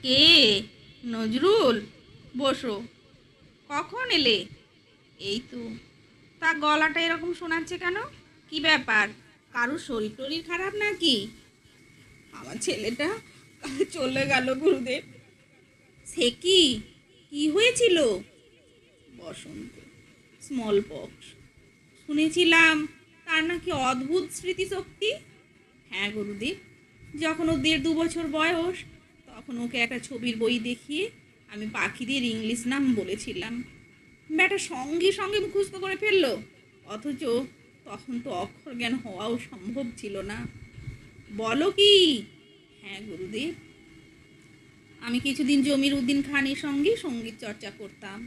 কে? নজরুল? বসো। কখন এলে? এই তো। তা গলাটা এরকম শোনাচ্ছে কেন? কি ব্যাপার? কারুর শরীর টরীর খারাপ নাকি? আমার ছেলেটা কাল চলে গেল গুরুদেব। সে কি? কি হয়েছিল? বসন্ত, স্মল পক্স। শুনেছিলাম তার নাকি অদ্ভুত স্মৃতিশক্তি। হ্যাঁ গুরুদেব। যখন ও 1.5-2 বছর বয়স, তখন ওকে একটা ছবির বই দেখিয়ে আমি পাখিদের ইংলিশ নাম বলেছিলাম। ব্যাটা সঙ্গে সঙ্গে মুখস্থ করে ফেললো। অথচ তখন তো অক্ষর জ্ঞান হওয়াও সম্ভব ছিল না। বলো কি? হ্যাঁ গুরুদেব। আমি কিছুদিন জমির উদ্দিন খানের সঙ্গে সঙ্গীত চর্চা করতাম।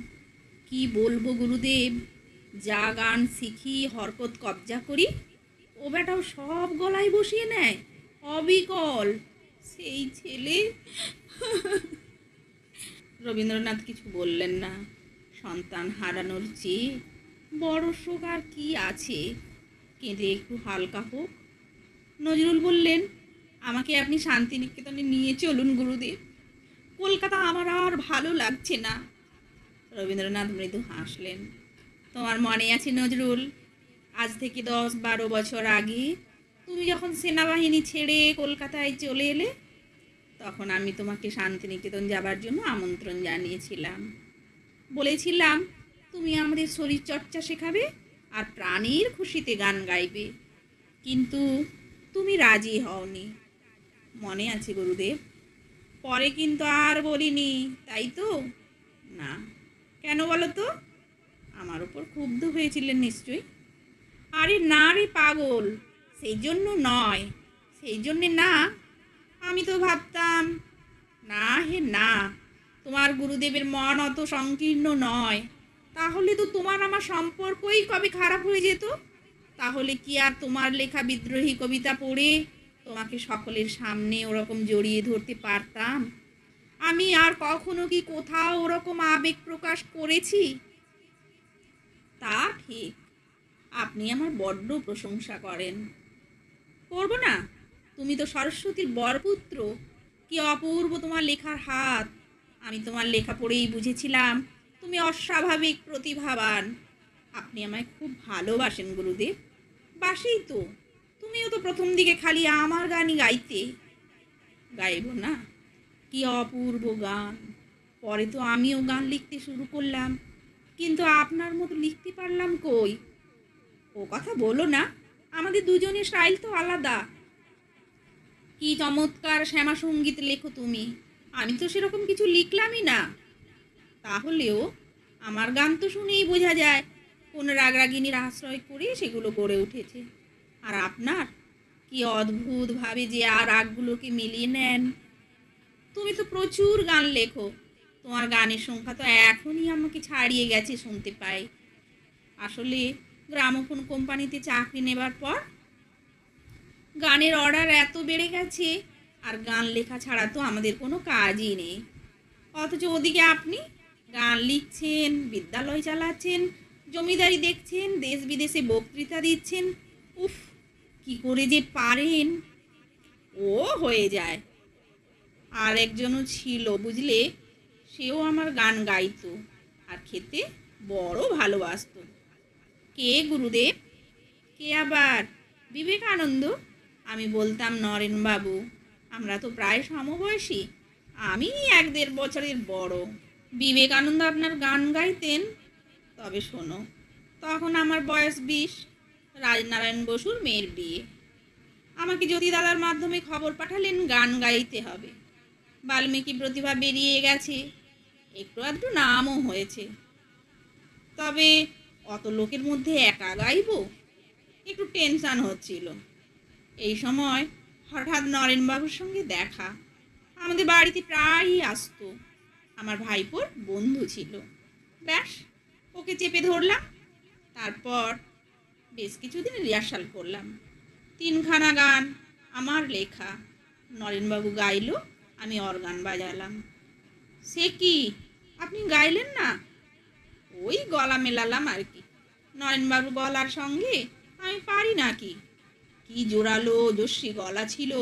কি বলবো গুরুদেব, যা গান শিখি হরকত কবজা করি, ও বেটাও সব গলায় বসিয়ে নেয় অবিকল। সেই ছেলে। রবীন্দ্রনাথ কিছু বললেন না। সন্তান হারানোর চেয়ে বড় শোক আর কি আছে? কেঁদে একটু হালকা হোক। নজরুল বললেন, আমাকে আপনি শান্তিনিকেতনে নিয়ে চলুন গুরুদেব, কলকাতা আমার আর ভালো লাগছে না। রবীন্দ্রনাথ মৃদু হাসলেন। তোমার মনে আছে নজরুল, আজ থেকে 10-12 বছর আগে তুমি যখন সেনাবাহিনী ছেড়ে কলকাতায় চলে এলে, তখন আমি তোমাকে শান্তিনিকেতন যাবার জন্য আমন্ত্রণ জানিয়েছিলাম। বলেছিলাম তুমি আমাদের শরীরচর্চা শেখাবে আর প্রাণীর খুশিতে গান গাইবে। কিন্তু তুমি রাজি হওনি। মনে আছে গুরুদেব? পরে কিন্তু আর বলিনি, তাই তো? না। কেন বলো তো? আমার উপর ক্ষুব্ধ হয়েছিলেন নিশ্চয়ই। আরে না রে পাগল, সেই জন্য নয়। সেই জন্যে না। আমি তো ভাবতাম, না হে না, তোমার গুরুদেবের মন অত সংকীর্ণ নয়। তাহলে তো তোমার আমার সম্পর্কই কবে খারাপ হয়ে যেত। তাহলে কি আর তোমার লেখা বিদ্রোহী কবিতা পড়ে তোমাকে সকলের সামনে ওরকম জড়িয়ে ধরতে পারতাম? আমি আর কখনো কি কোথাও ওরকম আবেগ প্রকাশ করেছি? তা ঠিক, আপনি আমার বড্ড প্রশংসা করেন। করব না? তুমি তো সরস্বতীর বরপুত্র। কি অপূর্ব তোমার লেখার হাত! আমি তোমার লেখা পড়েই বুঝেছিলাম তুমি অস্বাভাবিক প্রতিভাবান। আপনি আমায় খুব ভালোবাসেন গুরুদেব। বাসেই তো। তুমিও তো প্রথম দিকে খালি আমার গানই গাইতে। গাইব না? কি অপূর্ব গান! পরে তো আমিও গান লিখতে শুরু করলাম, কিন্তু আপনার মতো লিখতে পারলাম কই? ও কথা বলো না, আমাদের দুজনের স্টাইল তো আলাদা। কি চমৎকার শ্যামা সঙ্গীত লেখো তুমি, আমি তো সেরকম কিছু লিখলামই না। তাহলেও আমার গান তো শুনেই বোঝা যায় কোন রাগরাগিনীর আশ্রয় করে সেগুলো গড়ে উঠেছে। আর আপনার কি অদ্ভুতভাবে যে আর রাগগুলোকে মিলিয়ে নেন। তুমি তো প্রচুর গান লেখো, তোমার গানের সংখ্যা তো এখনই আমাকে ছাড়িয়ে গেছে শুনতে পাই। আসলে গ্রামোফোন কোম্পানিতে চাকরি নেবার পর গানের অর্ডার এত বেড়ে গেছে, আর গান লেখা ছাড়া তো আমাদের কোনো কাজই নেই। অথচ ওদিকে আপনি গান লিখছেন, বিদ্যালয় চালাচ্ছেন, জমিদারি দেখছেন, দেশ বিদেশে বক্তৃতা দিচ্ছেন। উফ, কি করে যে পারেন! ও হয়ে যায়। আর একজনও ছিল বুঝলে, সেও আমার গান গাইতো আর খেতে বড় ভালোবাসতো। কে গুরুদেব? কে আবার? বিবেকানন্দ? আমি বলতাম নরেনবাবু, আমরা তো প্রায় সমবয়সী, আমি 1-1.5 বছরের বড়। বিবেকানন্দ আপনার গান গাইতেন? তবে শোনো, তখন আমার বয়স 20, রাজনারায়ণ বসুর মেয়ের বিয়ে। আমাকে জ্যোতি দাদার মাধ্যমে খবর পাঠালেন গান গাইতে হবে। বাল্মীকি প্রতিভা বেরিয়ে গেছে, একটু আধটু নামও হয়েছে। তবে অত লোকের মধ্যে একা গাইব, একটু টেনশান হচ্ছিল। এই সময় হঠাৎ নরেনবাবুর সঙ্গে দেখা। আমাদের বাড়িতে প্রায়ই আসতো, আমার ভাইপোর বন্ধু ছিল। ব্যাস, ওকে চেপে ধরলাম। তারপর বেশ কিছুদিন রিহার্সাল করলাম। 3খানা গান আমার লেখা। নরেনবাবু গাইলো, আমি অর্গান বাজালাম। সে কি, আপনি গাইলেন না? ওই গলা মেলালাম আর কি। নরেনবাবু গলার সঙ্গে আমি পারি নাকি? কি জোরালো ওজস্বী গলা ছিল।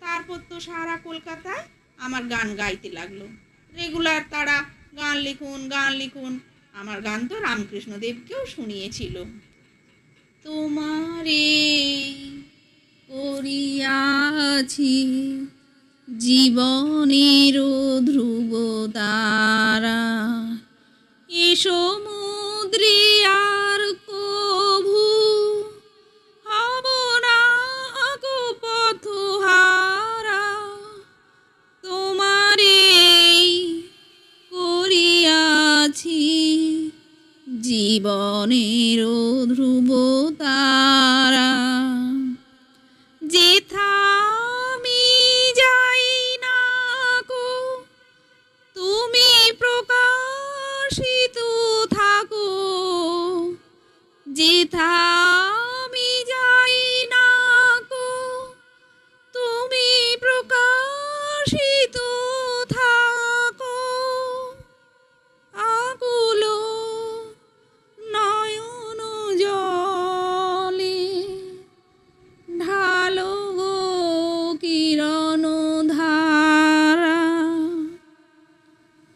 তারপর তো সারা কলকাতায় আমার গান গাইতে লাগলো। রেগুলার তারা গান লিখুন গান লিখুন। আমার গান তো রামকৃষ্ণদেবকেও শুনিয়েছিল। তোমারে করিয়াছি জীবনের ধ্রুব তারা, এ সমুদ্রে আর কভু হব না গো পথহারা। তোমারে করিয়াছি জীবনের ধ্রুব তারা, যেথা আমি যাই না গো তুমি প্রকাশিত থাকো। যেথা আমি যাই না গো তুমি প্রকাশিত থাকো। আকুল নয়ন জলে ঢালো গো কিরণ ধারা,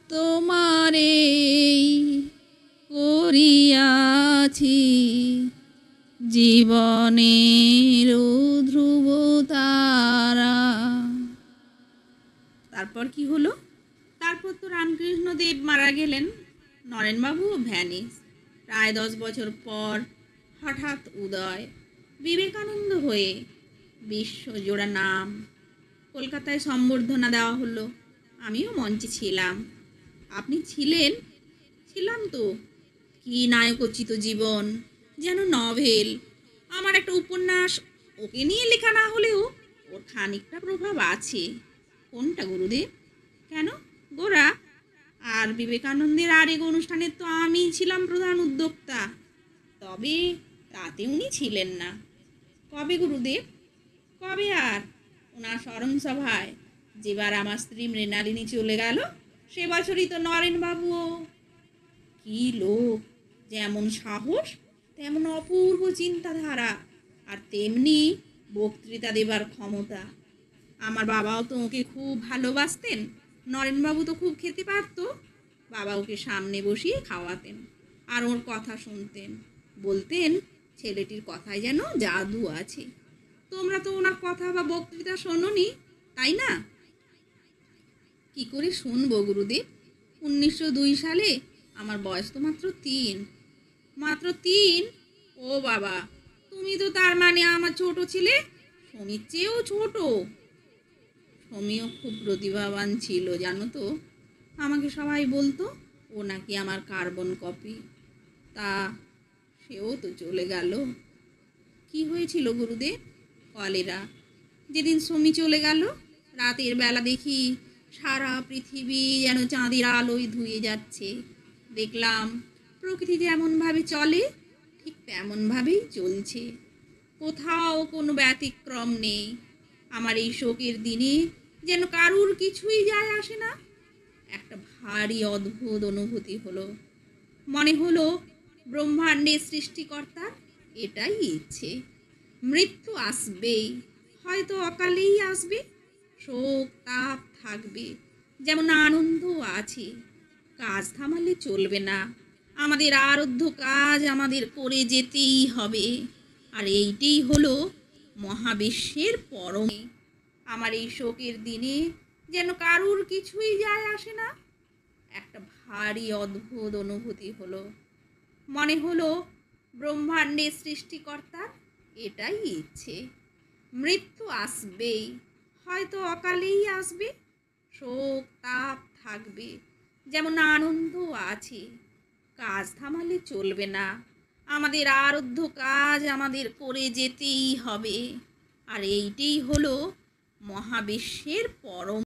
তোমারে করিয়াছি জীবনের ধ্রুব তারা। তারপর কি হলো? তারপর তো রামকৃষ্ণদেব মারা গেলেন, নরেনবাবু ভ্যানিস। প্রায় 10 বছর পর হঠাৎ উদয় বিবেকানন্দ হয়ে, বিশ্বজোড়া নাম। কলকাতায় সম্বর্ধনা দেওয়া হলো, আমিও মঞ্চে ছিলাম। আপনি ছিলেন? ছিলাম তো। কি নায়কোচিত জীবন, যেন নভেল। আমার একটা উপন্যাস ওকে নিয়ে লেখা না হলেও ওর খানিকটা প্রভাব আছে। কোনটা গুরুদেব? কেন গোরা? আর বিবেকানন্দের আরেক অনুষ্ঠানের তো আমি ছিলাম প্রধান উদ্যোক্তা। তবে তাতে উনি ছিলেন না। কবে গুরুদেব? কবে আর? ওনার স্মরণ সভায় যেবার আমার স্ত্রী মৃণালিনী চলে গেল, সে বছরই তো নরেনবাবুও। কি লোক! যেমন সাহস তেমন অপূর্ব চিন্তাধারা, আর তেমনি বক্তৃতা দেবার ক্ষমতা। আমার বাবাও তো ওকে খুব ভালোবাসতেন। নরেনবাবু তো খুব খেতে পারত। বাবা ওকে সামনে বসিয়ে খাওয়াতেন আর ওর কথা শুনতেন। বলতেন ছেলেটির কথায় যেন জাদু আছে। তোমরা তো ওনার কথা বা বক্তৃতা শোনোনি, তাই না? কি করে শুনবো গুরুদেব? 1902 সালে আমার বয়স তো মাত্র 3। মাত্র 3? ও বাবা, তুমি তো তার মানে আমার ছোট ছেলে, সমীর চেয়েও ছোট। সমীও খুব প্রতিভাবান ছিল জানো তো। আমাকে সবাই বলতো ও নাকি আমার কার্বন কপি। তা সেও তো চলে গেল। কি হয়েছিল গুরুদেব? কলেরা। যেদিন সমী চলে গেল, রাতের বেলা দেখি সারা পৃথিবী যেন চাঁদের আলোয় ধুয়ে যাচ্ছে। দেখলাম প্রকৃতি যেমনভাবে চলে ঠিক তেমনভাবেই চলছে, কোথাও কোনো ব্যতিক্রম নেই। আমার এই শোকের দিনে যেন কারুর কিছুই যায় আসে না। একটা ভারী অদ্ভুত অনুভূতি হলো। মনে হলো ব্রহ্মাণ্ডের সৃষ্টিকর্তার এটাই ইচ্ছে। মৃত্যু আসবেই, হয়তো অকালেই আসবে। শোক তাপ থাকবে, যেমন আনন্দ আছে। কাজ থামালে চলবে না। আমাদের আরাধ্য কাজ আমাদের করে যেতেই হবে। আর এইটাই হলো মহাবিশ্বের পরম। আমার এই শোকের দিনে যেন কারুর কিছুই যায় আসে না। একটা ভারী অদ্ভুত অনুভূতি হলো। মনে হলো ব্রহ্মাণ্ডের সৃষ্টিকর্তার এটাই ইচ্ছে। মৃত্যু আসবেই, হয়তো অকালেই আসবে। শোক তাপ থাকবে, যেমন আনন্দ আছে। কাজ থামালে চলবে না। আমাদের আরাধ্য কাজ আমাদের করে যেতেই হবে। আর এইটাই হলো মহাবিশ্বের পরম